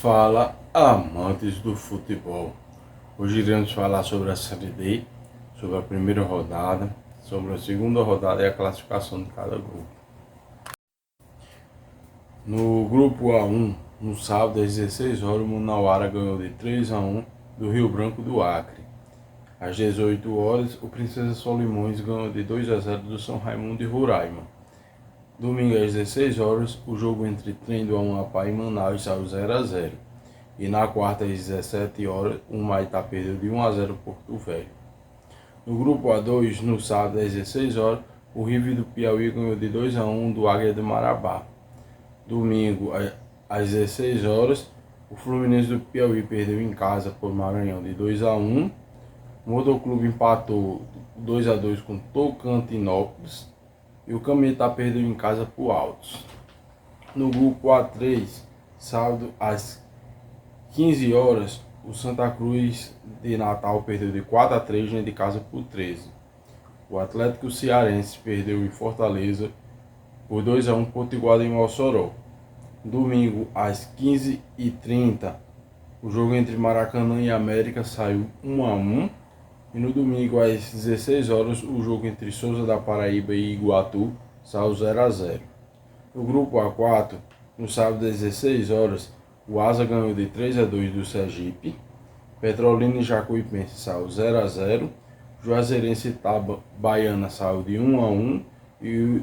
Fala, amantes do futebol. Hoje iremos falar sobre a Série D, sobre a primeira rodada, sobre a segunda rodada e a classificação de cada grupo. No grupo A1, no sábado às 16 horas, o Manauara ganhou de 3-1 do Rio Branco do Acre. Às 18 horas, o Princesa Solimões ganhou de 2-0 do São Raimundo de Roraima. Domingo às 16 horas, o jogo entre Trem do Amapá e Manaus saiu 0-0. E na quarta às 17 horas, o Maitá perdeu de 1-0 Porto Velho. No grupo A2, no sábado às 16 horas, o River do Piauí ganhou de 2-1 do Águia de Marabá. Domingo às 16 horas, o Fluminense do Piauí perdeu em casa por Maranhão de 2-1. O Motoclube empatou 2-2 com Tocantinópolis. E o Cametá perdeu em casa por Altos. No grupo A3, sábado às 15 horas, o Santa Cruz de Natal perdeu de 4-3 dentro de casa por 13. O Atlético Cearense perdeu em Fortaleza por 2-1 Potiguar em Mossoró. Domingo às 15h30, o jogo entre Maracanã e América saiu 1-1. E no domingo às 16 horas, o jogo entre Souza da Paraíba e Iguatu saiu 0-0. No grupo A4, no sábado às 16 horas, o Asa ganhou de 3-2 do Sergipe. Petrolina e Jacuipense saiu 0-0. Juazeirense e Itabaiana saiu de 1-1. E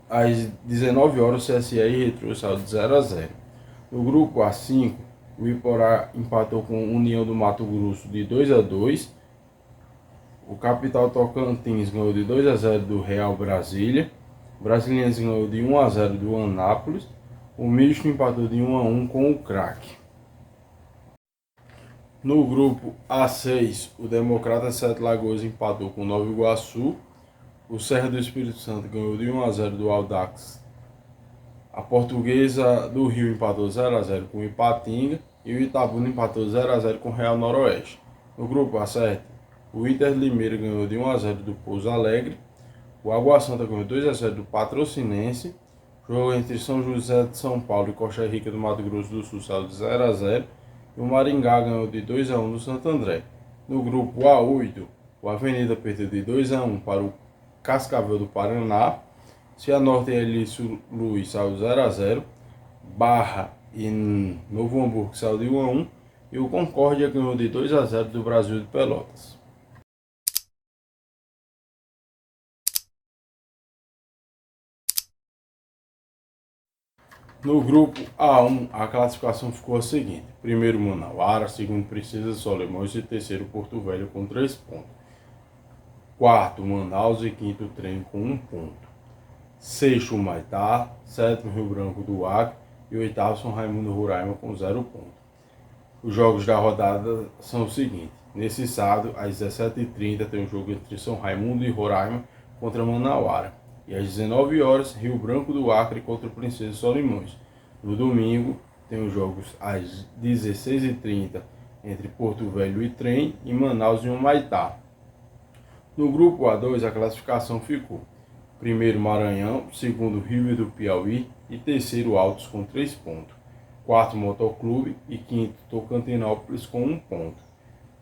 às 19 horas, o CSE e Retrô saiu de 0-0. No grupo A5, o Iporá empatou com a União do Mato Grosso de 2-2. O Capital Tocantins ganhou de 2-0 do Real Brasília. O Brasiliense ganhou de 1-0 do Anápolis. O Misto empatou de 1-1 com o Crack. No grupo A6, o Democrata Sete Lagoas empatou com o Nova Iguaçu. O Serra do Espírito Santo ganhou de 1-0 do Audax. A Portuguesa do Rio empatou 0-0 com o Ipatinga. E o Itabuna empatou 0-0 com o Real Noroeste. No grupo A7, o Inter de Limeira ganhou de 1-0 do Pouso Alegre. O Água Santa ganhou 2-0 do Patrocinense. O jogo entre São José de São Paulo e Costa Rica do Mato Grosso do Sul saiu de 0-0. E o Maringá ganhou de 2-1 do Santo André. No grupo A8, o Avenida perdeu de 2-1 para o Cascavel do Paraná. Cianorte e Elício Luiz saiu 0-0. Barra e Novo Hamburgo saiu de 1-1. E o Concórdia ganhou de 2-0 do Brasil de Pelotas. No grupo A1, a classificação ficou a seguinte: primeiro Manauara, segundo Princesa Solimões e terceiro Porto Velho com 3 pontos. Quarto Manaus e quinto Trem com 1 ponto. Sexto Maitá, sétimo Rio Branco do Acre e oitavo São Raimundo Roraima com 0 pontos. Os jogos da rodada são os seguintes: nesse sábado, às 17h30, tem um jogo entre São Raimundo e Roraima contra Manauara. E às 19 horas, Rio Branco do Acre contra o Princesa Solimões. No domingo, tem os jogos às 16h30 entre Porto Velho e Trem e Manaus e Humaitá. No grupo A2, a classificação ficou: primeiro Maranhão, segundo River do Piauí e terceiro Altos com 3 pontos. Quarto Motoclube e quinto Tocantinópolis com 1 ponto.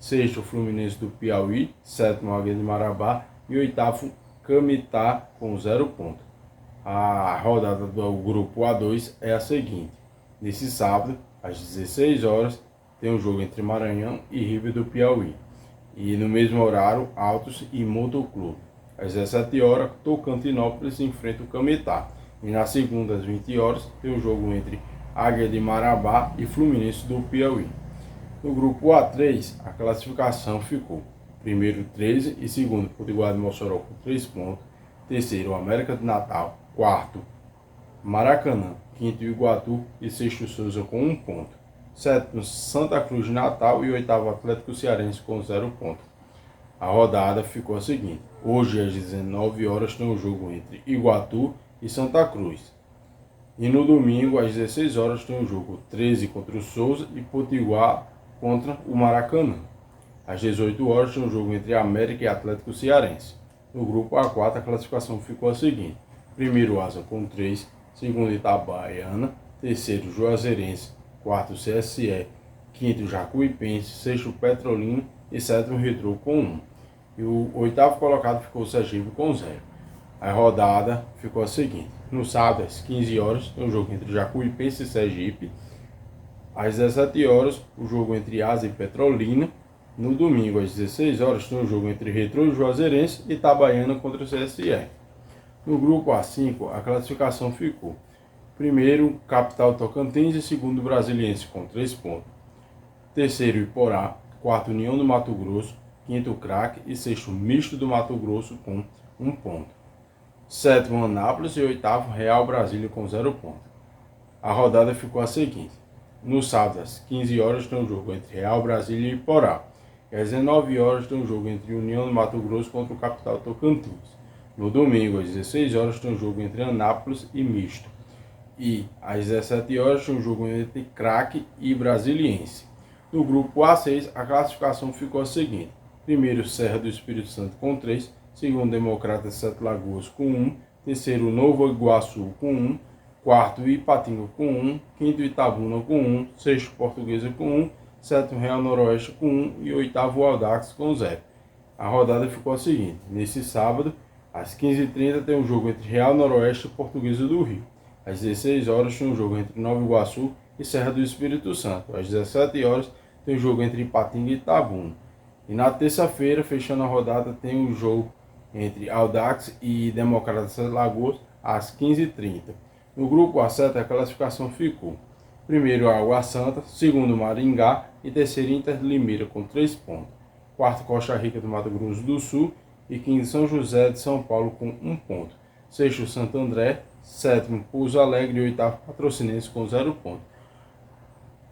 Sexto Fluminense do Piauí, sétimo Águia de Marabá e oitavo Cametá com 0 ponto. A rodada do grupo A2 é a seguinte: nesse sábado, às 16 horas, tem um jogo entre Maranhão e River do Piauí. E no mesmo horário, Altos e Motoclube. Às 17 horas, Tocantinópolis enfrenta o Cametá. E na segunda, às 20 horas, tem um jogo entre Águia de Marabá e Fluminense do Piauí. No grupo A3, a classificação ficou: primeiro 13 e segundo Potiguar de Mossoró com 3 pontos, terceiro América de Natal, quarto Maracanã, quinto Iguatu e sexto Souza com 1 ponto, sétimo Santa Cruz de Natal e oitavo Atlético Cearense com 0 ponto. A rodada ficou a seguinte: hoje às 19 horas tem um jogo entre Iguatu e Santa Cruz. E no domingo às 16 horas tem um jogo 13 contra o Souza e Potiguar contra o Maracanã. Às 18 horas tem um jogo entre América e Atlético Cearense. No grupo A4 a classificação ficou a seguinte: primeiro Asa com 3, segundo Itabaiana, terceiro Juazeirense quarto CSE, quinto Jacuipense, sexto Petrolina e sétimo Retrô com 1. E o oitavo colocado ficou o Sergipe com 0. A rodada ficou a seguinte: no sábado às 15 horas tem um jogo entre Jacuipense e Sergipe. Às 17 horas o jogo entre Asa e Petrolina. No domingo às 16 horas tem um jogo entre Retrô e Juazeirense e Itabaiana contra o CSE. No grupo A5 a classificação ficou: primeiro Capital Tocantins e segundo Brasiliense com 3 pontos. Terceiro Iporá, quarto União do Mato Grosso, quinto Craque e sexto Misto do Mato Grosso com 1 ponto. Sétimo Anápolis e oitavo Real Brasília com 0 ponto. A rodada ficou a seguinte: no sábado às 15 horas tem um jogo entre Real Brasília e Iporá. E às 19 horas tem um jogo entre União do Mato Grosso contra o Capital Tocantins. No domingo às 16 horas tem um jogo entre Anápolis e Misto. E às 17 horas tem um jogo entre Craque e Brasiliense. No grupo A6 a classificação ficou a seguinte: primeiro Serra do Espírito Santo com 3, segundo Democrata Sete Lagoas com 1, terceiro Novo Iguaçu com 1, quarto Ipatinga com 1, quinto Itabuna com 1, sexto Portuguesa com 1, sétimo Real Noroeste com 1 e oitavo Audax com 0. A rodada ficou a seguinte: nesse sábado, às 15h30 tem um jogo entre Real Noroeste e Portuguesa do Rio. Às 16 horas tem um jogo entre Nova Iguaçu e Serra do Espírito Santo. Às 17 horas tem um jogo entre Ipatinga e Itabuna. E na terça-feira, fechando a rodada, tem um jogo entre Audax e Democrata Sete Lagoas às 15h30. No grupo A7 a classificação ficou: primeiro Água Santa, segundo Maringá e terceiro Inter de Limeira com 3 pontos. Quarto Costa Rica do Mato Grosso do Sul e quinto São José de São Paulo com 1 ponto. Sexto Santo André, sétimo Pouso Alegre e oitavo Patrocinense com 0 ponto.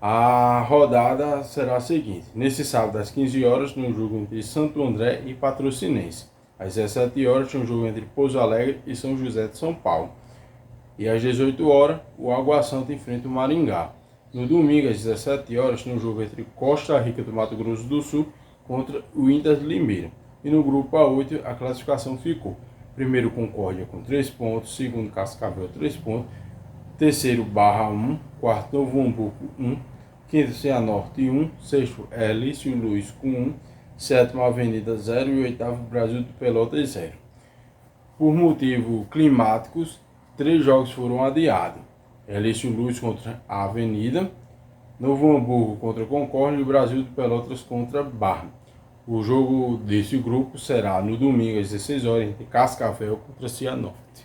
A rodada será a seguinte: nesse sábado às 15 horas tem um jogo entre Santo André e Patrocinense. Às 17 horas tem um jogo entre Pouso Alegre e São José de São Paulo. E às 18 horas o Água Santa enfrenta o Maringá. No domingo às 17 horas tem um jogo entre Costa Rica do Mato Grosso do Sul contra o Inter de Limeira. E no grupo A8 a classificação ficou: primeiro Concórdia com 3 pontos, segundo Cascavel 3 pontos, terceiro Barra 1, quarto Novo Hamburgo 1, quinto Cianorte 1, sexto Elício Luiz com 1, sétimo Avenida 0 e oitavo Brasil de Pelotas 0. Por motivos climáticos, 3 jogos foram adiados: Elício Luiz contra a Avenida, Novo Hamburgo contra Concórdia e Brasil de Pelotas contra Barra. O jogo desse grupo será no domingo às 16 horas entre Cascavel contra Cianorte.